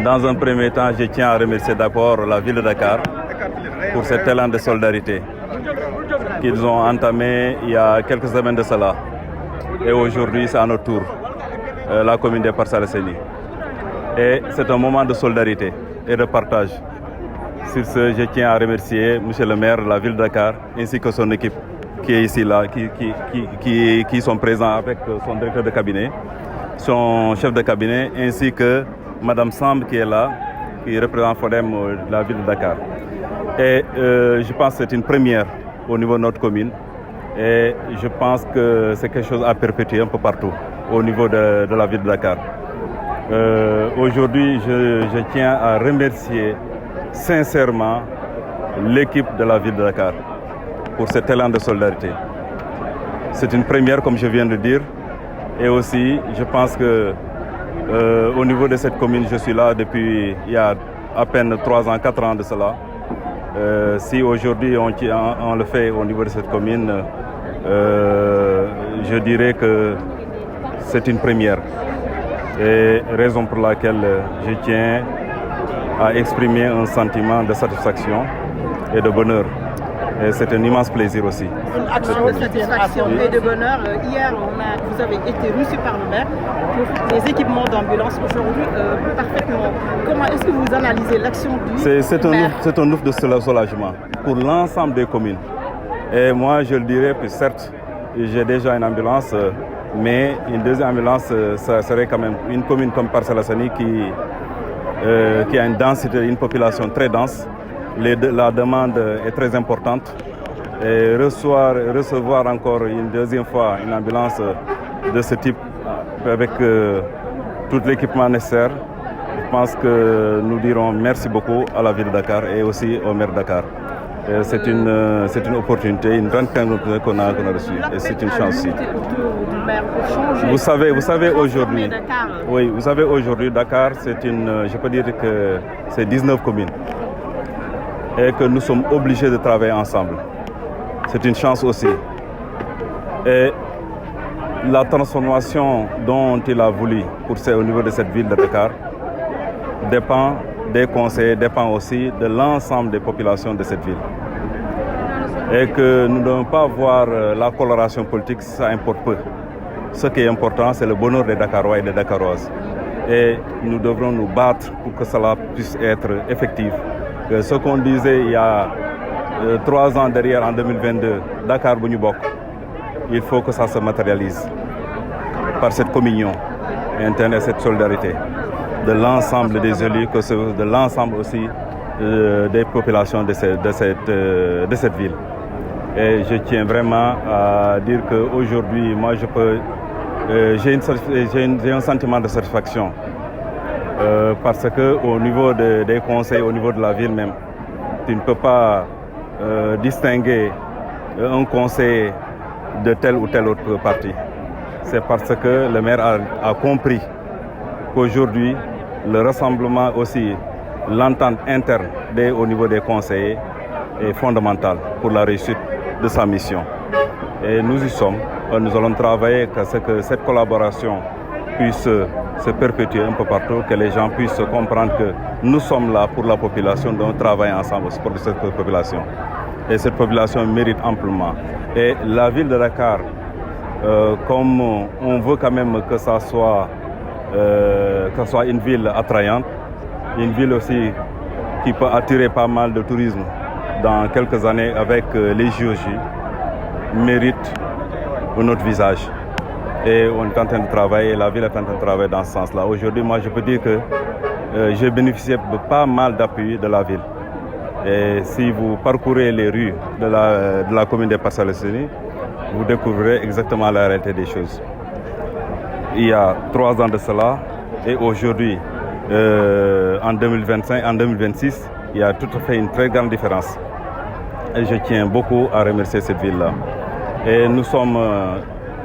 Dans un premier temps, je tiens à remercier d'abord la ville de Dakar pour cet élan de solidarité qu'ils ont entamé il y a quelques semaines de cela. Et aujourd'hui, c'est à notre tour, la commune des Parcelles Assainies. Et c'est un moment de solidarité et de partage. Sur ce, je tiens à remercier M. le maire de la ville de Dakar ainsi que son équipe qui est ici, là, qui sont présents avec son directeur de cabinet, son chef de cabinet, ainsi que Mme Samb qui est là, qui représente FODEM de la ville de Dakar. Et je pense que c'est une première au niveau de notre commune. Et je pense que c'est quelque chose à perpétuer un peu partout au niveau de la ville de Dakar. Aujourd'hui, je tiens à remercier sincèrement l'équipe de la ville de Dakar pour cet élan de solidarité. C'est une première, comme je viens de dire. Et aussi, je pense que au niveau de cette commune, je suis là depuis il y a à peine 3 ans, 4 ans de cela. Si aujourd'hui on le fait au niveau de cette commune, je dirais que c'est une première. Et raison pour laquelle je tiens à exprimer un sentiment de satisfaction et de bonheur. Et c'est un immense plaisir aussi. Une action de satisfaction et de bonheur. Hier, vous avez été reçu par le maire pour les équipements d'ambulance. Aujourd'hui, parfaitement. Comment est-ce que vous analysez l'action du maire? C'est un ouf de soulagement pour l'ensemble des communes. Et moi, je le dirais que certes, j'ai déjà une ambulance, mais une deuxième ambulance, ça serait quand même une commune comme Parcelles Assainies qui a une densité, une population très dense. La demande est très importante. Et recevoir encore une deuxième fois une ambulance de ce type avec tout l'équipement nécessaire, je pense que nous dirons merci beaucoup à la ville de Dakar et aussi au maire de Dakar. C'est une opportunité, une grande opportunité qu'on a reçue et c'est une chance aussi. Vous savez aujourd'hui, oui, vous savez aujourd'hui Dakar, je peux dire que c'est 19 communes et que nous sommes obligés de travailler ensemble. C'est une chance aussi. Et la transformation dont il a voulu au niveau de cette ville de Dakar dépend des conseils, dépend aussi de l'ensemble des populations de cette ville. Et que nous ne devons pas voir la coloration politique, ça importe peu. Ce qui est important, c'est le bonheur des Dakarois et des Dakaroises. Et nous devrons nous battre pour que cela puisse être effectif. Que ce qu'on disait il y a 3 ans derrière, en 2022, Dakar Bounibok, il faut que ça se matérialise par cette communion interne et cette solidarité de l'ensemble des élus, de l'ensemble aussi des populations de cette ville. Et je tiens vraiment à dire qu'aujourd'hui, moi, j'ai un sentiment de satisfaction parce qu'au niveau des conseils, au niveau de la ville même, tu ne peux pas distinguer un conseil de tel ou tel autre parti. C'est parce que le maire a compris qu'aujourd'hui, le rassemblement aussi, l'entente interne au niveau des conseillers est fondamentale pour la réussite de sa mission. Et nous y sommes. Nous allons travailler à ce que cette collaboration puisse se perpétuer un peu partout, que les gens puissent comprendre que nous sommes là pour la population, donc travailler ensemble pour cette population. Et cette population mérite amplement. Et la ville de Dakar, comme on veut quand même que ça soit une ville attrayante, une ville aussi qui peut attirer pas mal de tourisme dans quelques années avec les JOJ, mérite notre visage. Et on est en train de travailler, la ville est en train de travailler dans ce sens-là. Aujourd'hui, moi, je peux dire que j'ai bénéficié de pas mal d'appui de la ville. Et si vous parcourez les rues de la commune des Parcelles Assainies, vous découvrirez exactement la réalité des choses. Il y a 3 ans de cela, et aujourd'hui, en 2025, en 2026, il y a tout à fait une très grande différence. Et je tiens beaucoup à remercier cette ville-là. Et nous sommes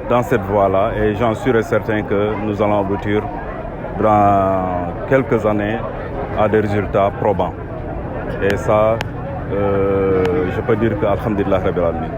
dans cette voie-là, et j'en suis certain que nous allons aboutir dans quelques années à des résultats probants. Et ça, je peux dire que Alhamdulillah Rabbil Alamin.